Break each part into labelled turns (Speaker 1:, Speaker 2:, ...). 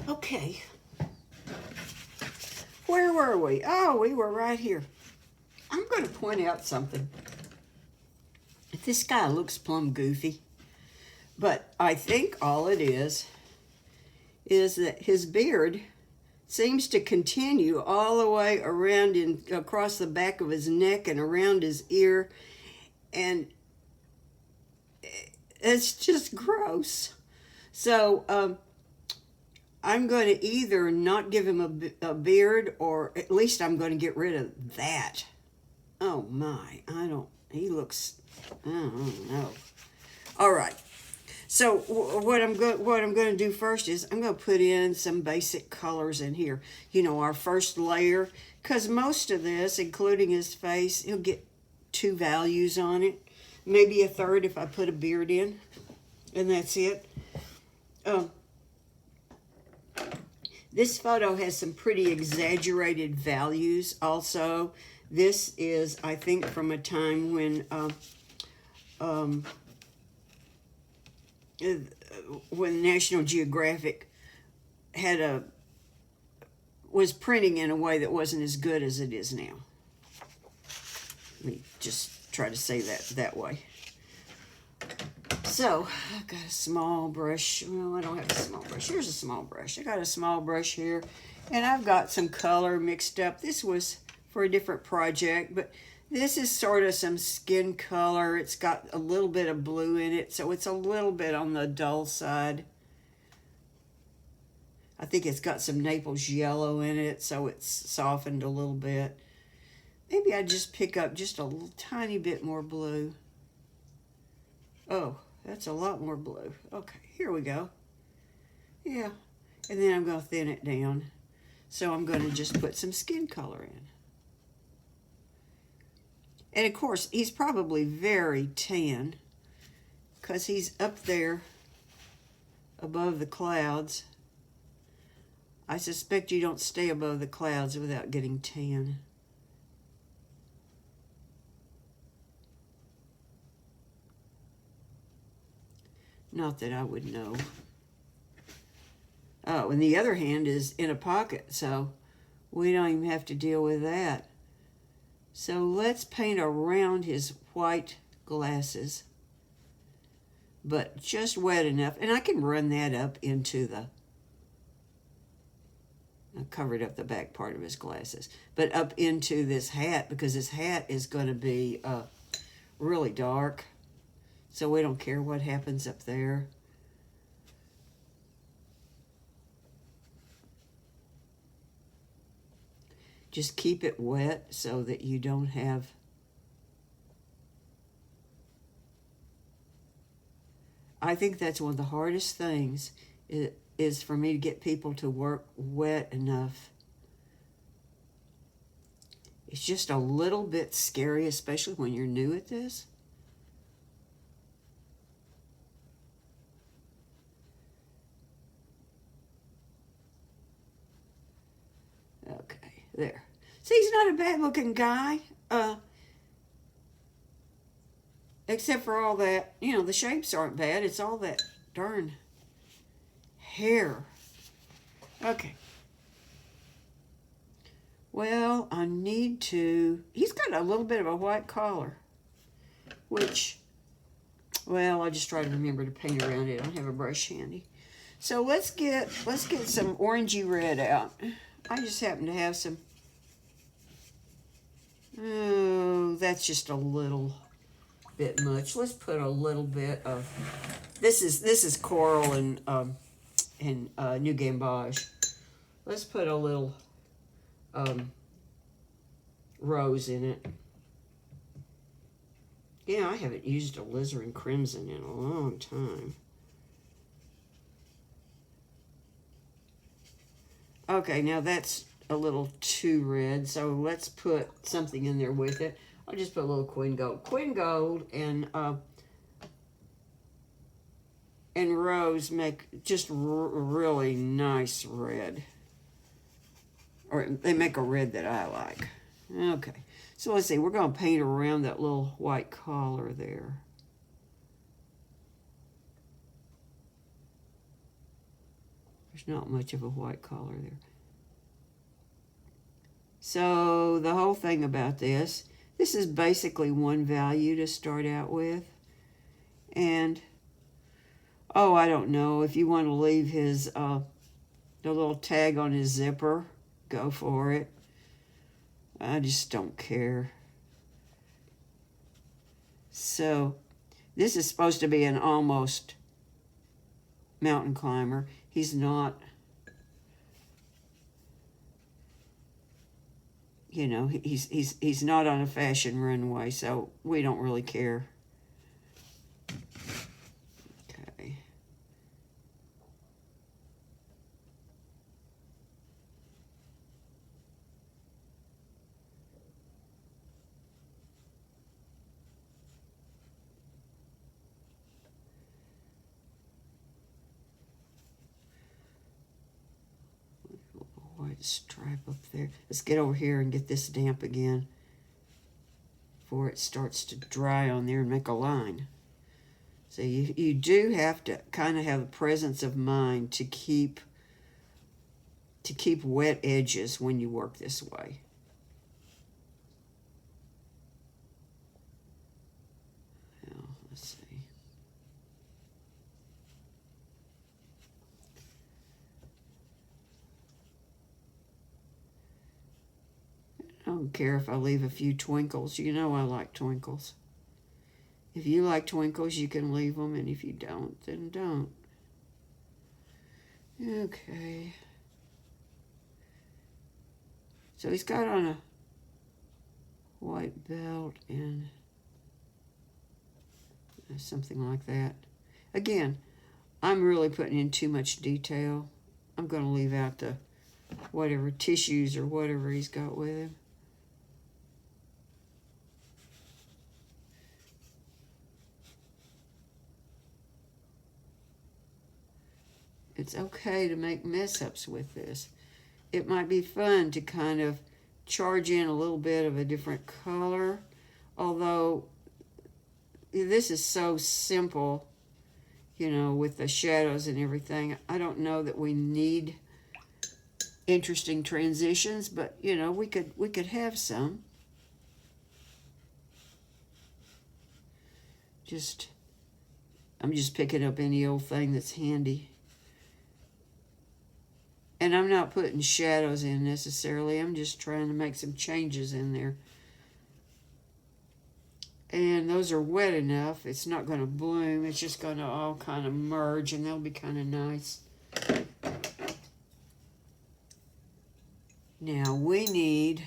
Speaker 1: Okay. Where were we? Oh, we were right here. I'm going to point out something. This guy looks plumb goofy, but I think all it is that his beard seems to continue all the way around across the back of his neck and around his ear, and it's just gross. So I'm going to either not give him a beard, or at least I'm going to get rid of that. Oh my, he looks, I don't know. All right. So what I'm going to do first is I'm going to put in some basic colors in here. You know, our first layer, because most of this, including his face, he'll get 2 values on it. Maybe a third if I put a beard in, and that's it. This photo has some pretty exaggerated values also. This is, I think, from a time when National Geographic was printing in a way that wasn't as good as it is now. Let me just try to say that way. So, I've got a small brush. Well, I don't have a small brush. Here's a small brush. I got a small brush here, and I've got some color mixed up. This was for a different project, but this is sort of some skin color. It's got a little bit of blue in it, so it's a little bit on the dull side. I think it's got some Naples yellow in it, so it's softened a little bit. Maybe I just pick up just a little tiny bit more blue. Oh, that's a lot more blue. Okay, here we go. Yeah, and then I'm going to thin it down. So I'm going to just put some skin color in. And of course, he's probably very tan because he's up there above the clouds. I suspect you don't stay above the clouds without getting tan. Not that I would know. Oh, and the other hand is in a pocket, so we don't even have to deal with that. So let's paint around his white glasses, but just wet enough. And I can run that up into I covered up the back part of his glasses, but up into this hat, because his hat is going to be really dark. So we don't care what happens up there. Just keep it wet so that you don't have I think that's one of the hardest things is for me to get people to work wet enough. It's just a little bit scary, especially when you're new at this. Okay, there. See, he's not a bad-looking guy, except for all that, you know, the shapes aren't bad. It's all that darn hair. Okay. Well, I need to... He's got a little bit of a white collar, which, well, I just try to remember to paint around it. I don't have a brush handy. So let's get some orangey red out. I just happen to have some... Oh, that's just a little bit much. Let's put a little bit of... This is coral and New Gamboge. Let's put a little rose in it. Yeah, I haven't used alizarin crimson in a long time. Okay, now that's a little too red, so let's put something in there with it. I'll just put a little Queen Gold. Queen Gold and rose make just really nice red. Or they make a red that I like. Okay, so let's see. We're going to paint around that little white collar there. There's not much of a white collar there. So the whole thing about this is basically one value to start out with. And, oh, I don't know, if you want to leave his, the little tag on his zipper, go for it. I just don't care. So this is supposed to be an almost mountain climber. He's not, you know, he's not on a fashion runway, so we don't really care. Okay. White stripe up there. Let's get over here and get this damp again before it starts to dry on there and make a line. So you do have to kind of have a presence of mind to keep wet edges when you work this way. Now, let's see. I don't care if I leave a few twinkles. You know I like twinkles. If you like twinkles, you can leave them, and if you don't, then don't. Okay. So he's got on a white belt and something like that. Again, I'm really putting in too much detail. I'm going to leave out the whatever tissues or whatever he's got with him. It's okay to make mess-ups with this. It might be fun to kind of charge in a little bit of a different color, although this is so simple, you know, with the shadows and everything. I don't know that we need interesting transitions, but, you know, we could have some. I'm just picking up any old thing that's handy. And I'm not putting shadows in necessarily. I'm just trying to make some changes in there. And those are wet enough. It's not going to bloom. It's just going to all kind of merge, and they'll be kind of nice. Now we need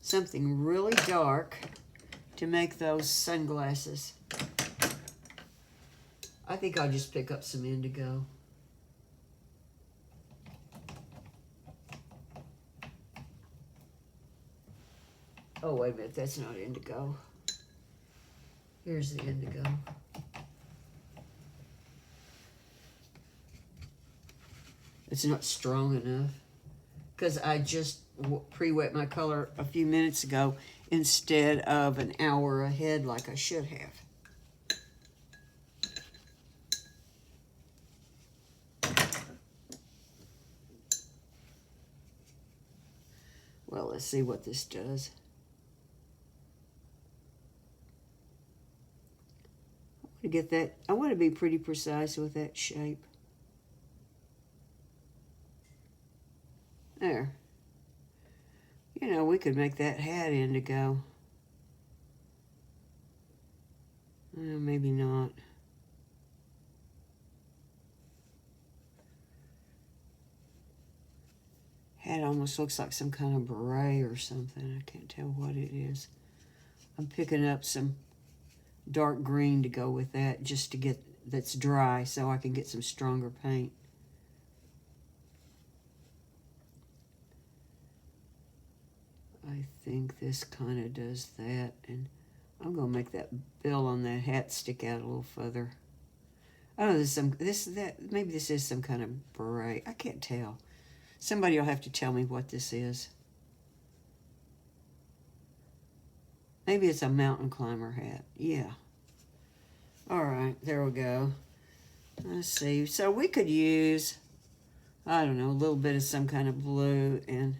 Speaker 1: something really dark to make those sunglasses. I think I'll just pick up some indigo. Oh, wait a minute, that's not indigo. Here's the indigo. It's not strong enough because I just pre-wet my color a few minutes ago instead of an hour ahead like I should have. Well, let's see what this does. To get that, I want to be pretty precise with that shape. There. You know, we could make that hat indigo. Maybe not. Hat almost looks like some kind of beret or something. I can't tell what it is. I'm picking up some dark green to go with that, just to get that's dry so I can get some stronger paint. I think this kind of does that, and I'm gonna make that bill on that hat stick out a little further. Oh, maybe this is some kind of beret. I can't tell. Somebody will have to tell me what this is. Maybe it's a mountain climber hat. Yeah. All right, there we go. Let's see. So we could use, I don't know, a little bit of some kind of blue and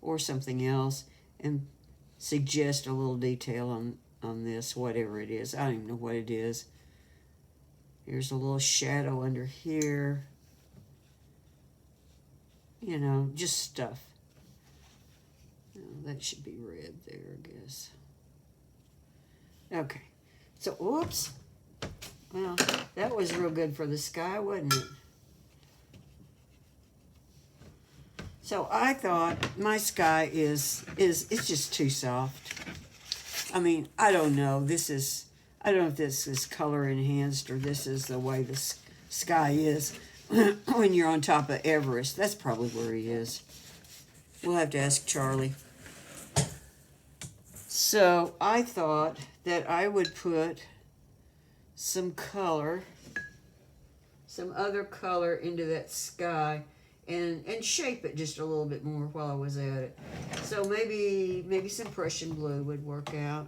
Speaker 1: or something else, and suggest a little detail on this, whatever it is. I don't even know what it is. Here's a little shadow under here. You know, just stuff. Oh, that should be red there, I guess. Okay. So, whoops. Well, that was real good for the sky, wasn't it? So I thought my sky is it's just too soft. I mean, I don't know. I don't know if this is color enhanced or this is the way the sky is when you're on top of Everest. That's probably where he is. We'll have to ask Charlie. So I thought that I would put some color, some other color into that sky and shape it just a little bit more while I was at it. So maybe some Prussian blue would work out.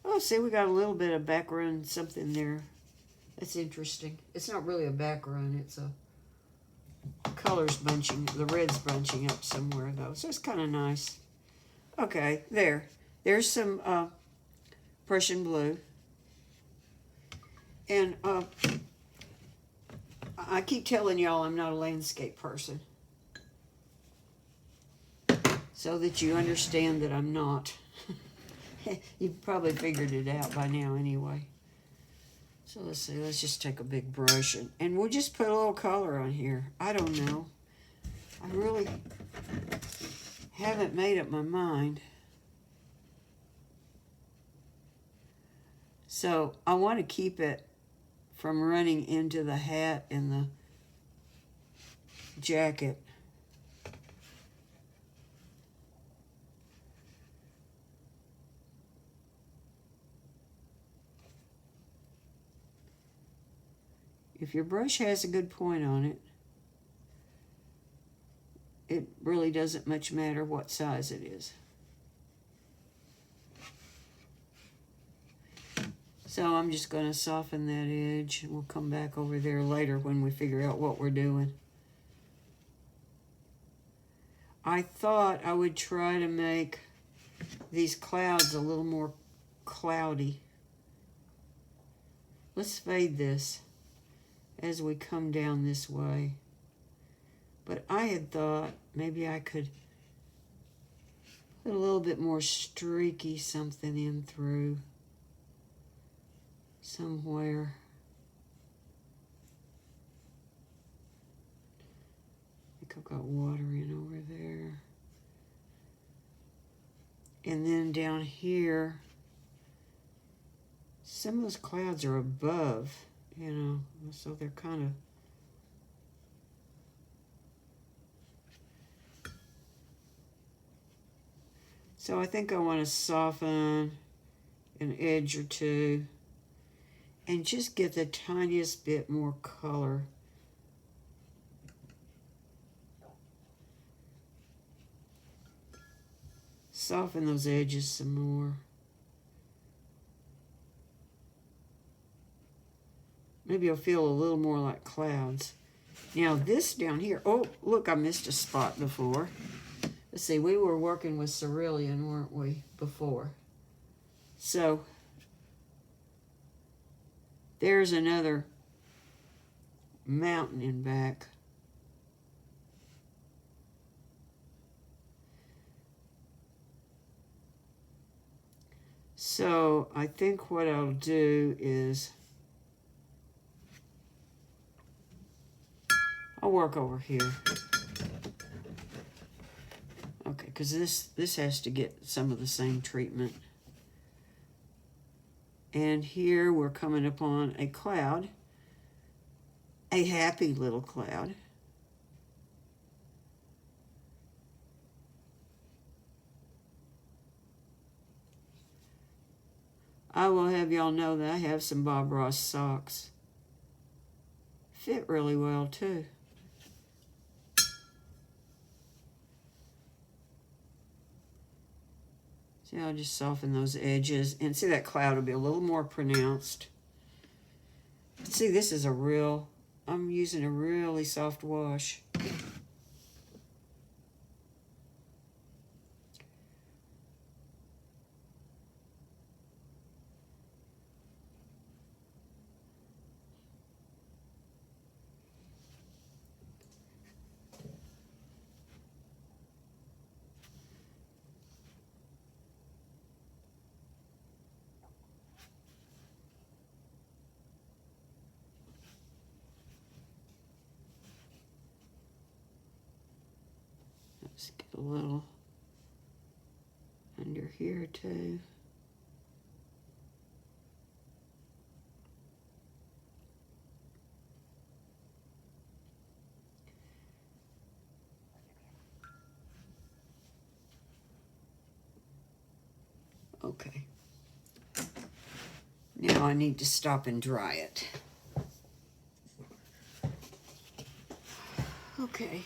Speaker 1: Oh, see, we got a little bit of background something there. That's interesting. It's not really a background, it's a colors bunching, the red's bunching up somewhere though. So it's kind of nice. Okay, there's some Prussian blue. And I keep telling y'all I'm not a landscape person, so that you understand that I'm not. You've probably figured it out by now anyway. So let's see, let's just take a big brush and we'll just put a little color on here. I don't know. I really haven't made up my mind. So I want to keep it from running into the hat and the jacket. If your brush has a good point on it, it really doesn't much matter what size it is. So I'm just going to soften that edge. We'll come back over there later when we figure out what we're doing. I thought I would try to make these clouds a little more cloudy. Let's fade this as we come down this way. But I had thought maybe I could put a little bit more streaky something in through somewhere. I think I've got water in over there. And then down here, some of those clouds are above, you know, so they're kind of so I think I want to soften an edge or two and just get the tiniest bit more color. Soften those edges some more. Maybe it'll feel a little more like clouds. Now this down here, oh, look, I missed a spot before. Let's see, we were working with cerulean, weren't we, before? So there's another mountain in back. So I think what I'll do is I'll work over here. Okay, because this has to get some of the same treatment. And here we're coming upon a cloud, a happy little cloud. I will have y'all know that I have some Bob Ross socks. Fit really well too. See, I'll just soften those edges. And see, that cloud will be a little more pronounced. See, this is I'm using a really soft wash. Let's get a little under here too. Okay. Now I need to stop and dry it. Okay.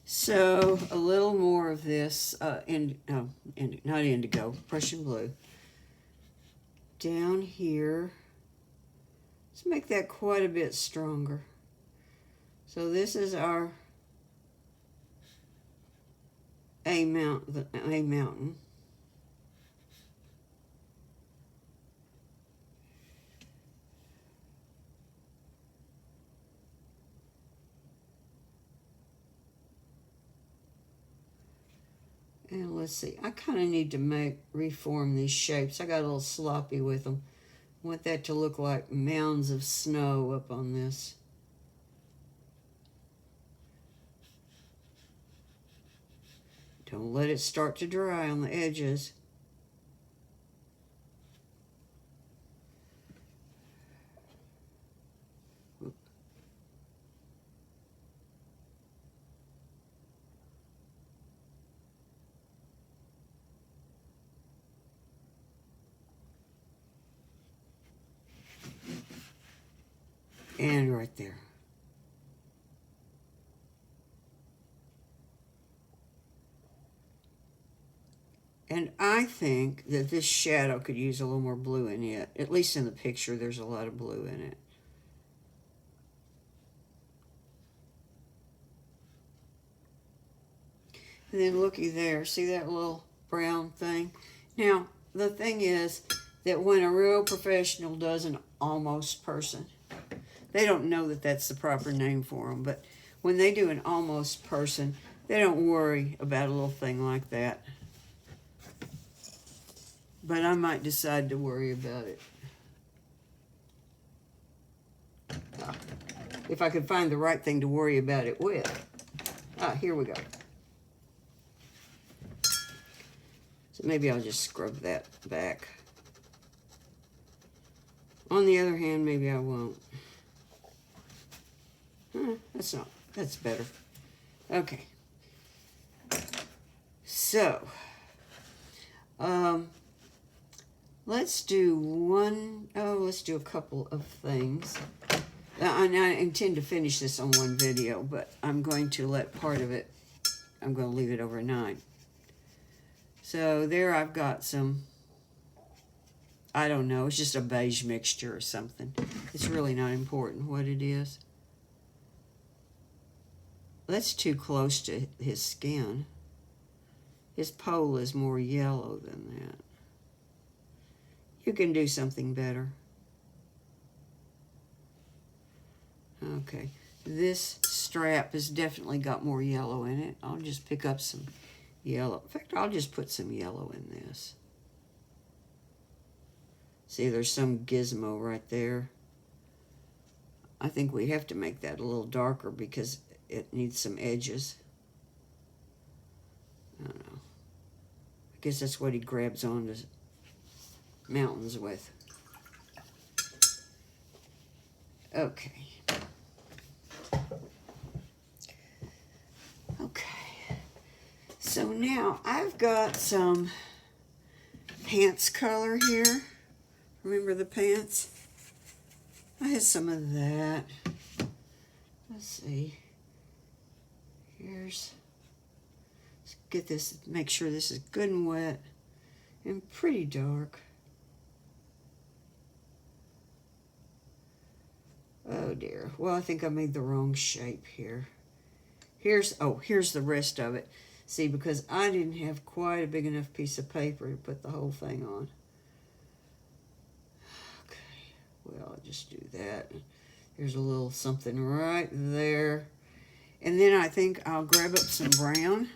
Speaker 1: So a little more of this, not indigo, Prussian blue. Down here. Let's make that quite a bit stronger. So this is our A mountain. And let's see, I kind of need to reform these shapes. I got a little sloppy with them. I want that to look like mounds of snow up on this. Don't let it start to dry on the edges. And right there. And I think that this shadow could use a little more blue in it. At least in the picture, there's a lot of blue in it. And then looky there, see that little brown thing? Now, the thing is that when a real professional does an almost person, they don't know that that's the proper name for them, but when they do an almost person, they don't worry about a little thing like that. But I might decide to worry about it. If I could find the right thing to worry about it with. Here we go. So maybe I'll just scrub that back. On the other hand, maybe I won't. That's better. Okay. So, let's do a couple of things. I intend to finish this on one video, but I'm going to let part of it, I'm going to leave it overnight. So there I've got some, I don't know, it's just a beige mixture or something. It's really not important what it is. That's too close to his skin. His pole is more yellow than that. You can do something better. Okay, this strap has definitely got more yellow in it. I'll just pick up some yellow. In fact, I'll just put some yellow in this. See, there's some gizmo right there. I think we have to make that a little darker because it needs some edges. I don't know. I guess that's what he grabs onto mountains with. Okay. Okay. So now I've got some pants color here. Remember the pants? I had some of that. Let's see. Here's Get this, make sure this is good and wet and pretty dark. Oh dear. Well, I think I made the wrong shape here. Here's the rest of it. See, because I didn't have quite a big enough piece of paper to put the whole thing on. Okay, well, I'll just do that. There's a little something right there. And then I think I'll grab up some brown.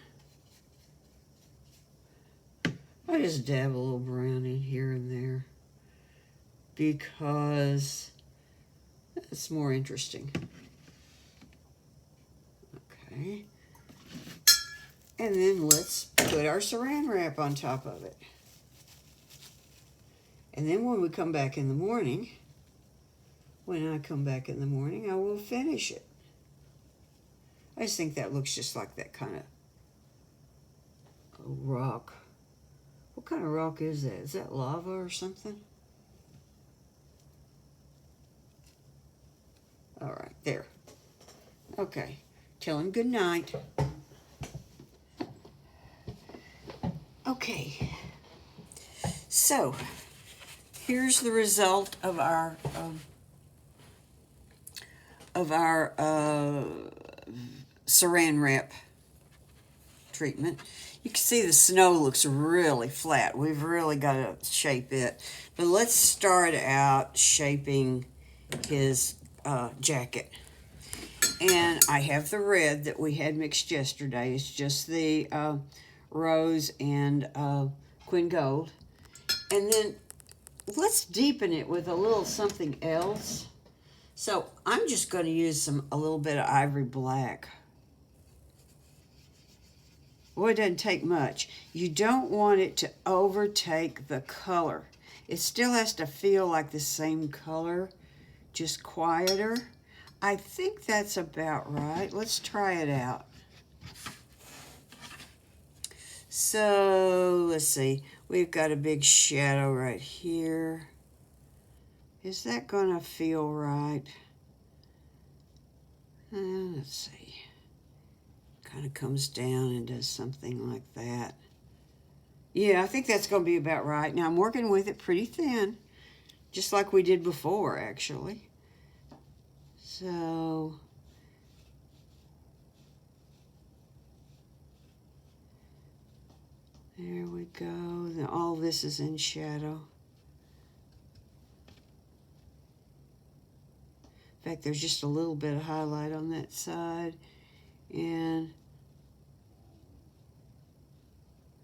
Speaker 1: I just dab a little brown in here and there because it's more interesting. Okay. And then let's put our saran wrap on top of it. And then when we come back in the morning, I will finish it. I just think that looks just like that kind of rock. What kind of rock is that? Is that lava or something? All right, there. Okay, tell him good night. Okay, so here's the result of our saran wrap treatment. You can see the snow looks really flat. We've really got to shape it. But let's start out shaping his jacket. And I have the red that we had mixed yesterday. It's just the rose and Queen Gold. And then let's deepen it with a little something else. So I'm just going to use a little bit of ivory black. Well, it doesn't take much. You don't want it to overtake the color. It still has to feel like the same color, just quieter. I think that's about right. Let's try it out. So, let's see. We've got a big shadow right here. Is that going to feel right? Let's see. Kind of comes down and does something like that. Yeah, I think that's going to be about right. Now, I'm working with it pretty thin, just like we did before, actually. So, there we go. Now, all this is in shadow. In fact, there's just a little bit of highlight on that side. And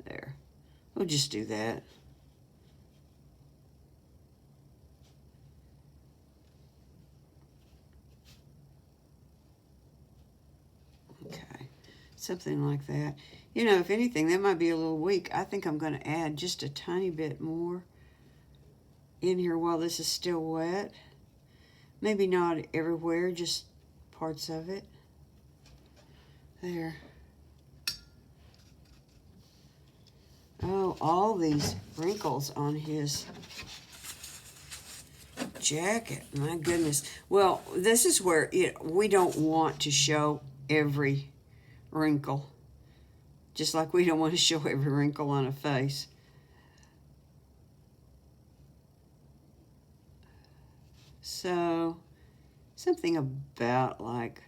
Speaker 1: there. We'll just do that. Okay. Something like that. You know, if anything, that might be a little weak. I think I'm going to add just a tiny bit more in here while this is still wet. Maybe not everywhere, just parts of it. There. Oh, all these wrinkles on his jacket. My goodness. Well, this is where we don't want to show every wrinkle. Just like we don't want to show every wrinkle on a face. So, something about like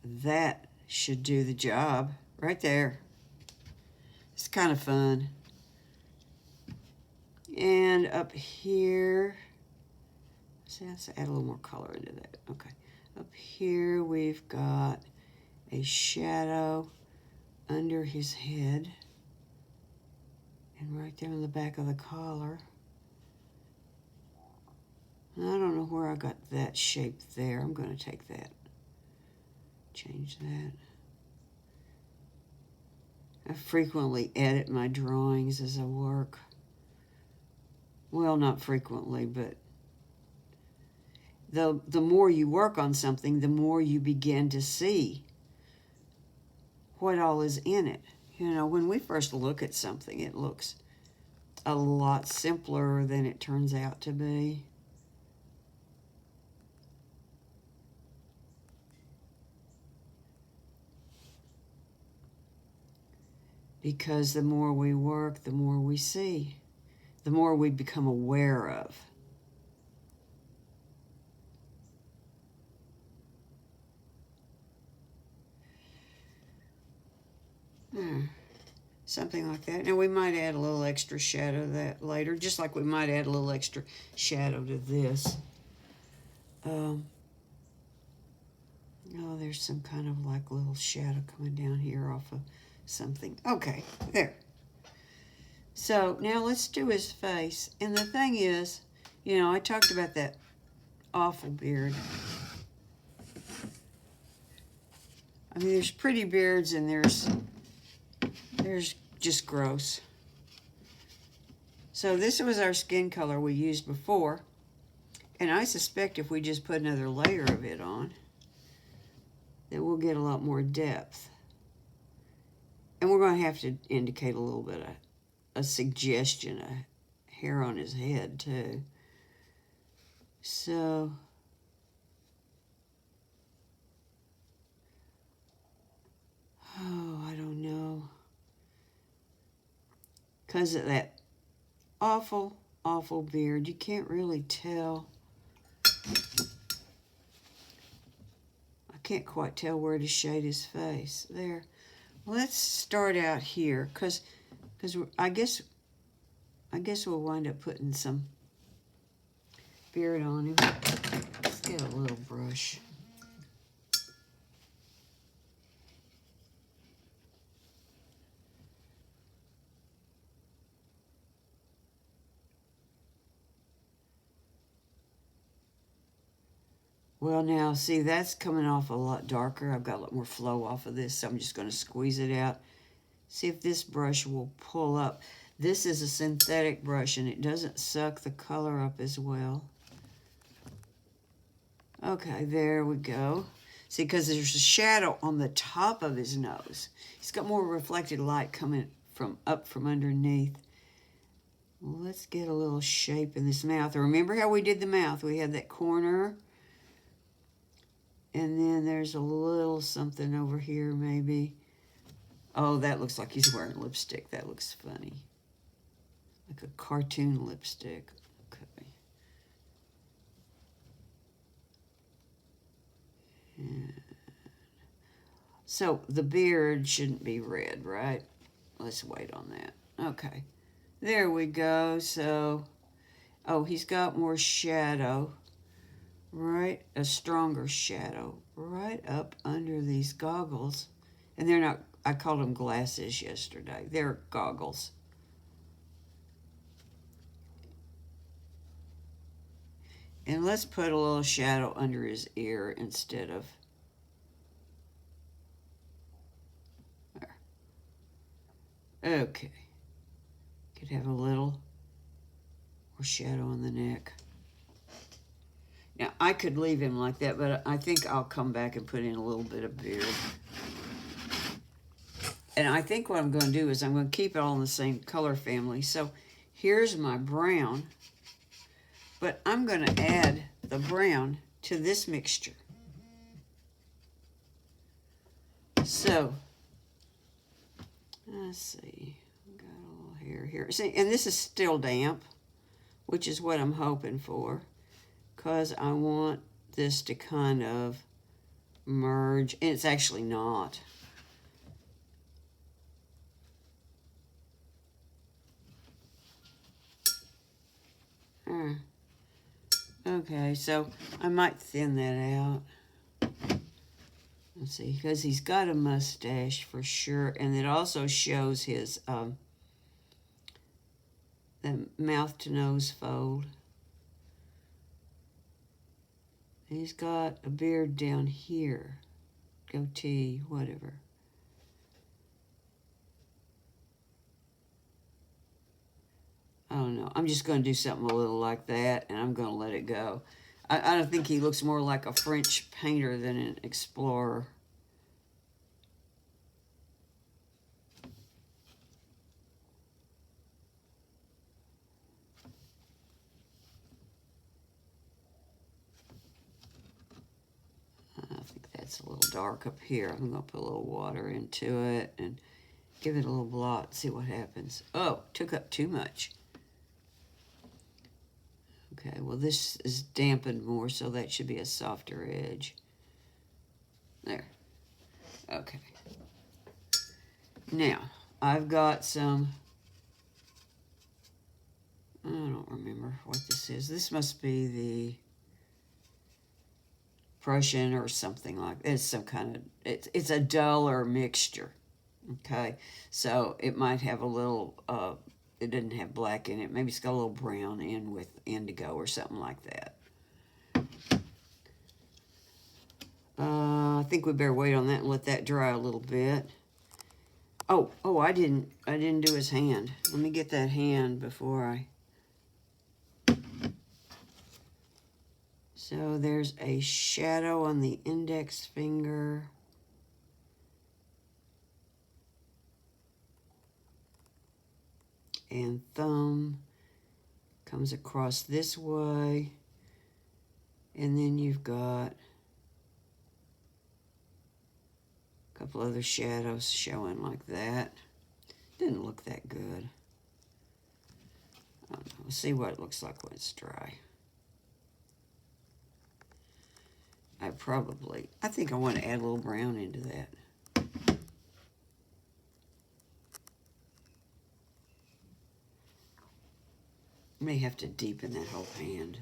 Speaker 1: that should do the job right there. It's kind of fun. And up here, see, let's add a little more color into that. Okay. Up here we've got a shadow under his head. And right there on the back of the collar. I don't know where I got that shape there. I'm going to take that. Change that. I frequently edit my drawings as I work. Well, not frequently, but the more you work on something, the more you begin to see what all is in it. You know, when we first look at something, it looks a lot simpler than it turns out to be. Because the more we work, the more we see, the more we become aware of. Something like that. Now we might add a little extra shadow to that later, just like we might add a little extra shadow to this. Oh, there's some kind of like little shadow coming down here off of something. Okay, there. So now let's do his face. And the thing is, you know, I talked about that awful beard. I mean, there's pretty beards and there's just gross. So this was our skin color we used before. And I suspect if we just put another layer of it on, that we'll get a lot more depth. And we're going to have to indicate a little bit of a suggestion of hair on his head too. So I don't know. Because of that awful, awful beard, you can't really tell. I can't quite tell where to shade his face. There. Let's start out here, because I guess we'll wind up putting some beard on him. Let's get a little brush. Well, now, see, that's coming off a lot darker. I've got a lot more flow off of this, so I'm just going to squeeze it out. See if this brush will pull up. This is a synthetic brush, and it doesn't suck the color up as well. Okay, there we go. See, because there's a shadow on the top of his nose. He's got more reflected light coming up from underneath. Well, let's get a little shape in this mouth. Remember how we did the mouth? We had that corner. And then there's a little something over here, maybe. Oh, that looks like he's wearing lipstick. That looks funny. Like a cartoon lipstick. Okay. And so the beard shouldn't be red, right? Let's wait on that. Okay. There we go. So, oh, he's got more shadow. Right, a stronger shadow right up under these goggles. And they're not, I called them glasses yesterday. They're goggles. And let's put a little shadow under his ear instead of there. Okay. Could have a little more shadow on the neck. Now, I could leave him like that, but I think I'll come back and put in a little bit of beard. And I think what I'm going to do is I'm going to keep it all in the same color family. So here's my brown, but I'm going to add the brown to this mixture. So, let's see. Got a little hair here. See, and this is still damp, which is what I'm hoping for, because I want this to kind of merge, and it's actually not. Okay, so I might thin that out. Let's see, because he's got a mustache for sure, and it also shows his the mouth to nose fold. He's got a beard down here, goatee, whatever. I don't know. I'm just going to do something a little like that, and I'm going to let it go. I don't think he looks more like a French painter than an explorer. I think that's a little dark up here. I'm going to put a little water into it and give it a little blot, see what happens. Oh, took up too much. Okay, well this is dampened more, so that should be a softer edge. There. Okay. Now, I've got some, I don't remember what this is. This must be the Prussian or something like that. It's some kind of, it's a duller mixture. Okay, so it might have a little, it doesn't have black in it. Maybe it's got a little brown in with indigo or something like that. I think we better wait on that and let that dry a little bit. Oh, I didn't do his hand. Let me get that hand before I. So there's a shadow on the index finger. And thumb comes across this way. And then you've got a couple other shadows showing like that. Didn't look that good. I don't know. We'll see what it looks like when it's dry. I think I want to add a little brown into that. May have to deepen that whole hand.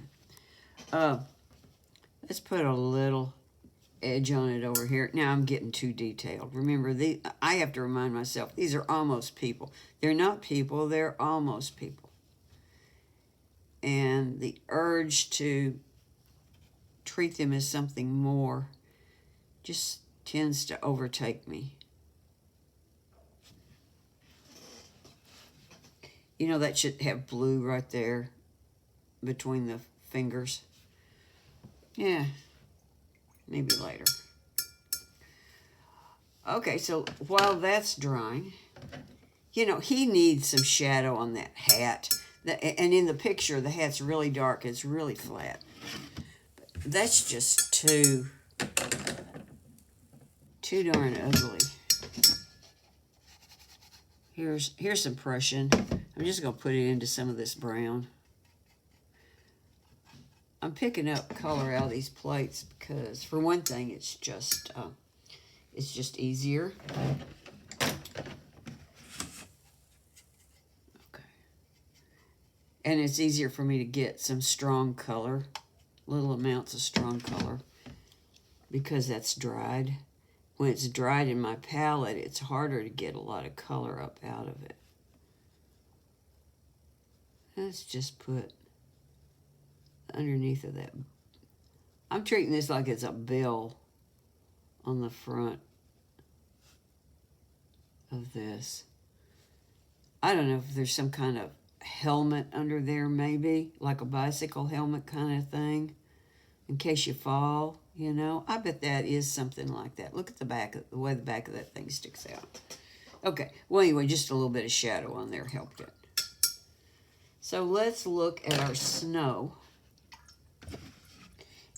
Speaker 1: Let's put a little edge on it over here. Now I'm getting too detailed. Remember, I have to remind myself, these are almost people. They're not people, they're almost people. And the urge to treat them as something more just tends to overtake me. You know, that should have blue right there between the fingers. Yeah, maybe later. Okay, so while that's drying, you know, he needs some shadow on that hat. And in the picture, the hat's really dark. It's really flat. But that's just too darn ugly. Here's some Prussian. I'm just going to put it into some of this brown. I'm picking up color out of these plates because, for one thing, it's just easier. Okay. And it's easier for me to get some strong color, little amounts of strong color, because that's dried. When it's dried in my palette, it's harder to get a lot of color up out of it. Let's just put underneath of that. I'm treating this like it's a bell on the front of this. I don't know if there's some kind of helmet under there, maybe, like a bicycle helmet kind of thing, in case you fall. You know, I bet that is something like that. Look at the way the back of that thing sticks out. Okay, well, anyway, just a little bit of shadow on there helped it. So let's look at our snow.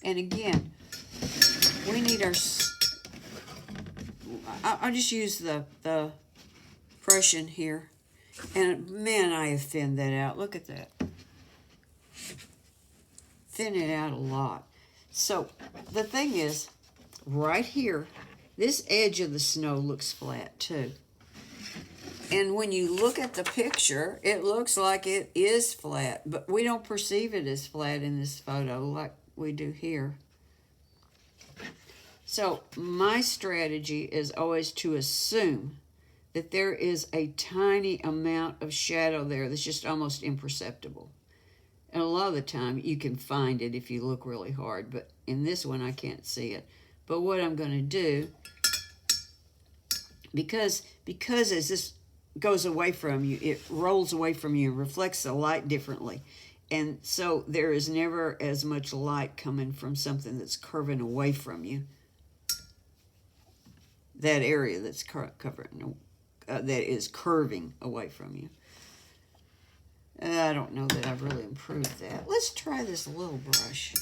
Speaker 1: And again, we need our... I'll just use the Prussian here. And man, I have thinned that out. Look at that. Thin it out a lot. So the thing is, right here, this edge of the snow looks flat too. And when you look at the picture, it looks like it is flat, but we don't perceive it as flat in this photo like we do here. So my strategy is always to assume that there is a tiny amount of shadow there that's just almost imperceptible. And a lot of the time, you can find it if you look really hard. But in this one, I can't see it. But what I'm going to do, because as this goes away from you, it rolls away from you, reflects the light differently. And so there is never as much light coming from something that's curving away from you. That area that's covering, that is curving away from you. I don't know that I've really improved that. Let's try this little brush.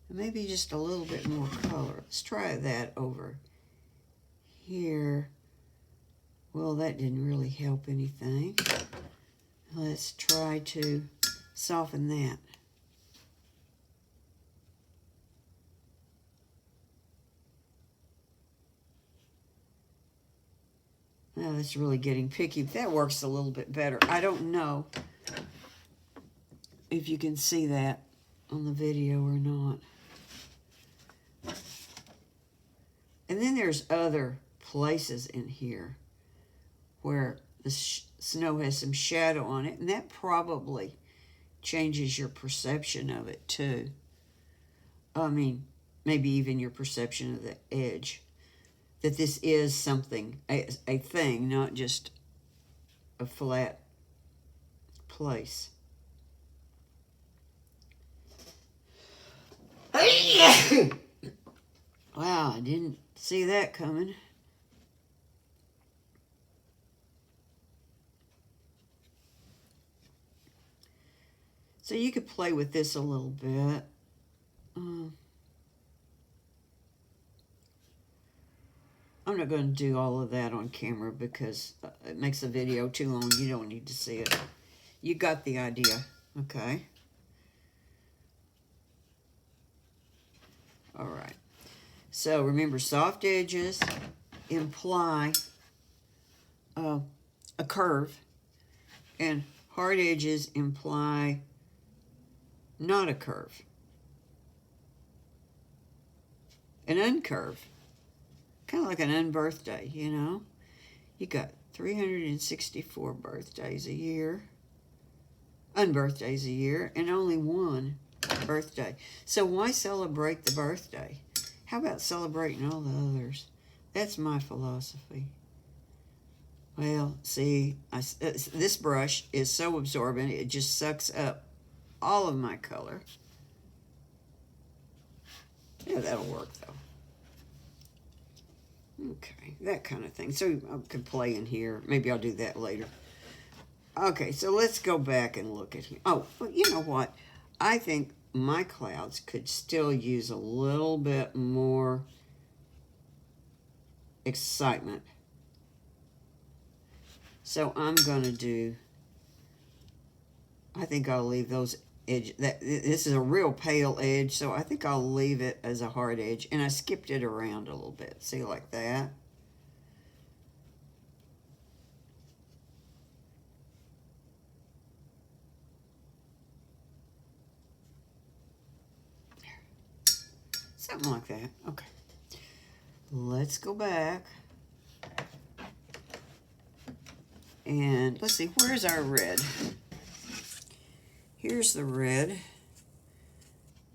Speaker 1: Maybe just a little bit more color. Let's try that over here. Well, that didn't really help anything. Let's try to soften that. Now that's really getting picky. That works a little bit better. I don't know if you can see that on the video or not. And then there's other places in here where the snow has some shadow on it, and that probably changes your perception of it too. I mean, maybe even your perception of the edge. That this is something, a thing, not just a flat place. Wow, I didn't see that coming. So you could play with this a little bit. I'm not going to do all of that on camera because it makes the video too long. You don't need to see it. You got the idea, okay? All right. So remember, soft edges imply a curve, and hard edges imply not a curve. An uncurve. Kind of like an unbirthday, you know? You got 364 birthdays a year, unbirthdays a year, and only one birthday. So why celebrate the birthday? How about celebrating all the others? That's my philosophy. Well, see, this brush is so absorbent, it just sucks up all of my color. Yeah, that'll work, though. Okay, that kind of thing. So I could play in here. Maybe I'll do that later. Okay, so let's go back and look at here. Oh, well, you know what? I think my clouds could still use a little bit more excitement. So I'm going to do, I think I'll leave those edge. This is a real pale edge, so I think I'll leave it as a hard edge. And I skipped it around a little bit. See, like that. Something like that. Okay. Let's go back. And let's see, where's our red? Here's the red. I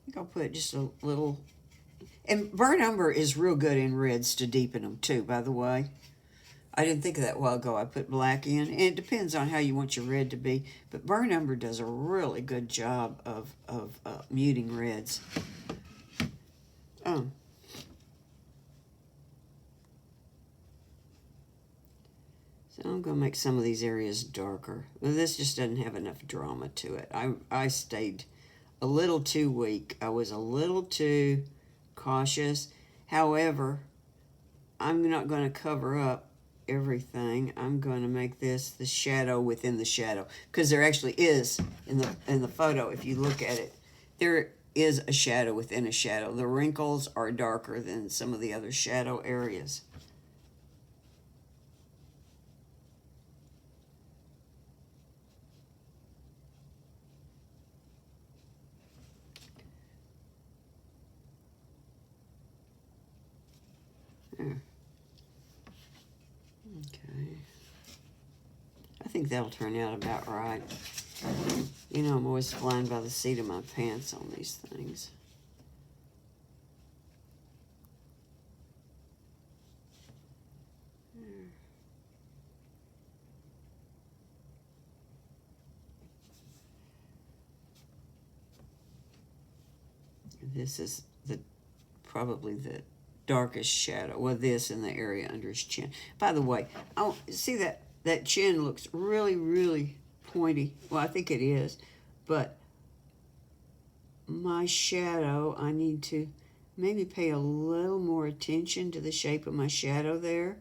Speaker 1: think I'll put just a little. And burnt umber is real good in reds to deepen them too, by the way. I didn't think of that a while ago. I put black in. And it depends on how you want your red to be. But burnt umber does a really good job of muting reds. So I'm going to make some of these areas darker. Well, this just doesn't have enough drama to it. I stayed a little too weak. I was a little too cautious. However, I'm not going to cover up everything. I'm going to make this the shadow within the shadow, because there actually is in the photo. If you look at it, there is a shadow within a shadow. The wrinkles are darker than some of the other shadow areas. Okay. I think that'll turn out about right. You know, I'm always flying by the seat of my pants on these things. This is probably the darkest shadow. Well, this in the area under his chin. By the way, see that chin looks really, really pointy. Well, I think it is. But my shadow, I need to maybe pay a little more attention to the shape of my shadow there.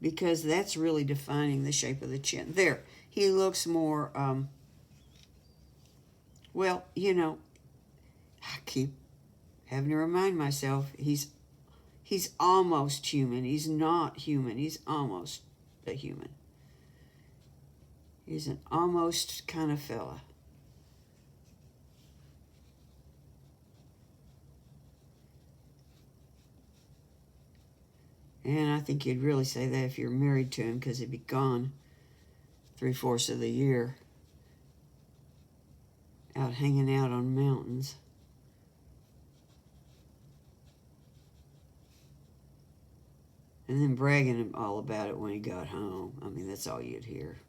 Speaker 1: because that's really defining the shape of the chin. There, he looks more, well, you know, I keep having to remind myself he's almost human. He's not human. He's almost a human. He's an almost kind of fella. And I think you'd really say that if you're married to him, because he'd be gone 3/4 of the year, out hanging out on mountains. And then bragging all about it when he got home. I mean, that's all you'd hear.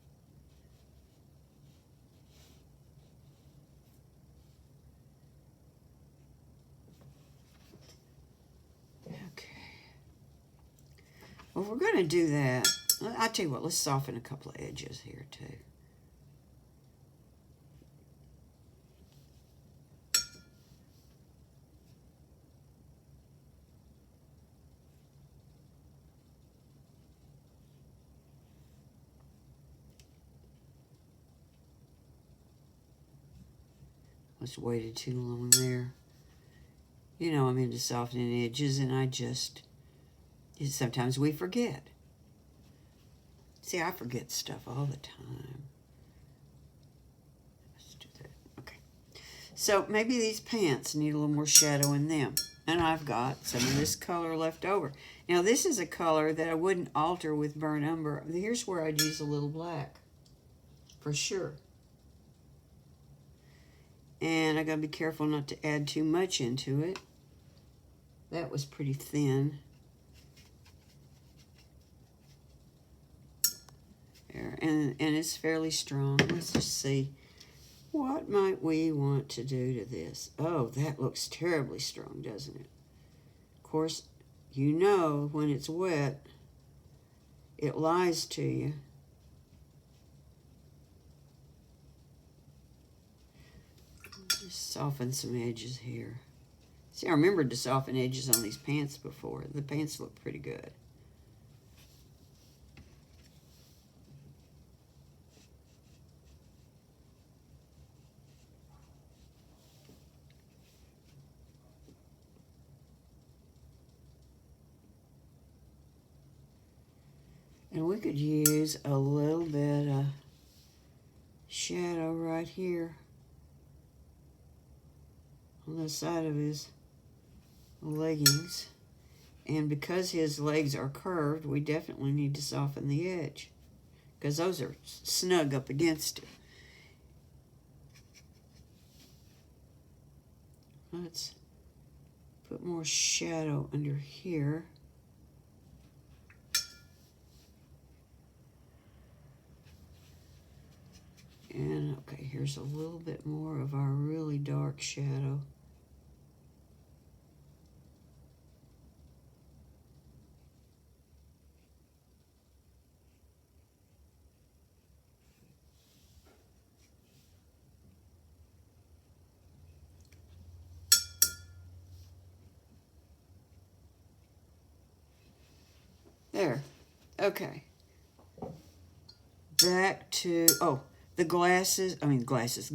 Speaker 1: Well, if we're going to do that, I'll tell you what, let's soften a couple of edges here, too. Let's waited too long there. You know, I'm into softening edges, and sometimes we forget. See, I forget stuff all the time. Let's do that. Okay. So maybe these pants need a little more shadow in them. And I've got some of this color left over. Now, this is a color that I wouldn't alter with burnt umber. Here's where I'd use a little black, for sure. And I got to be careful not to add too much into it. That was pretty thin. There, and it's fairly strong. Let's just see. What might we want to do to this? Oh, that looks terribly strong, doesn't it? Of course, you know when it's wet, it lies to you. Just soften some edges here. See, I remembered to soften edges on these pants before. The pants look pretty good. And we could use a little bit of shadow right here on the side of his leggings. And because his legs are curved, we definitely need to soften the edge, because those are snug up against it. Let's put more shadow under here. And okay, here's a little bit more of our really dark shadow. There. Okay. Back to, the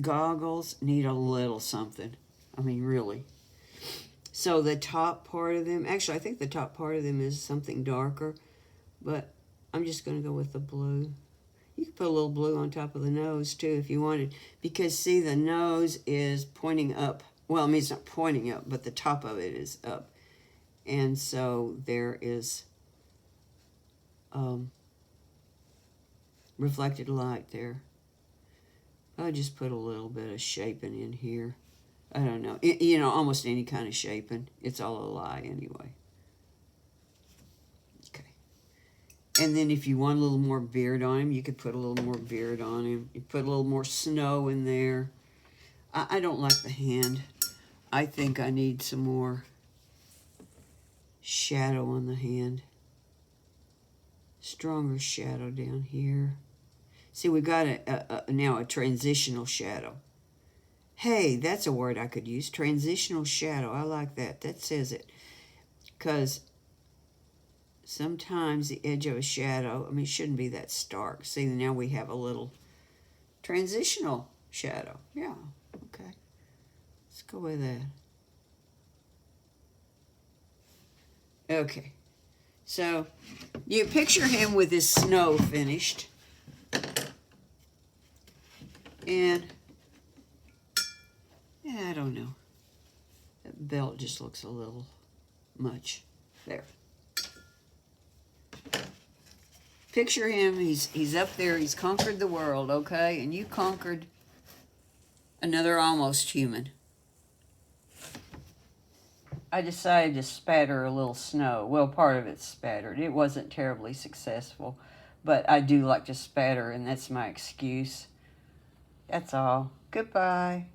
Speaker 1: goggles need a little something. I mean, really. So the top part of them, actually, I think the top part of them is something darker, but I'm just going to go with the blue. You could put a little blue on top of the nose, too, if you wanted, because, see, the nose is pointing up. Well, I mean, it's not pointing up, but the top of it is up. And so there is reflected light there. I'll just put a little bit of shaping in here. I don't know. Almost any kind of shaping. It's all a lie anyway. Okay. And then if you want a little more beard on him, you could put a little more beard on him. You put a little more snow in there. I don't like the hand. I think I need some more shadow on the hand. Stronger shadow down here. See, we got now a transitional shadow. Hey, that's a word I could use. Transitional shadow. I like that. That says it. Because sometimes the edge of a shadow, I mean, it shouldn't be that stark. See, now we have a little transitional shadow. Yeah, okay. Let's go with that. Okay. So, you picture him with his snow finished. And, yeah, I don't know. That belt just looks a little much. There. Picture him, he's up there, he's conquered the world, okay? And you conquered another almost human. I decided to spatter a little snow. Well, part of it's spattered. It wasn't terribly successful, but I do like to spatter, and that's my excuse. That's all. Goodbye.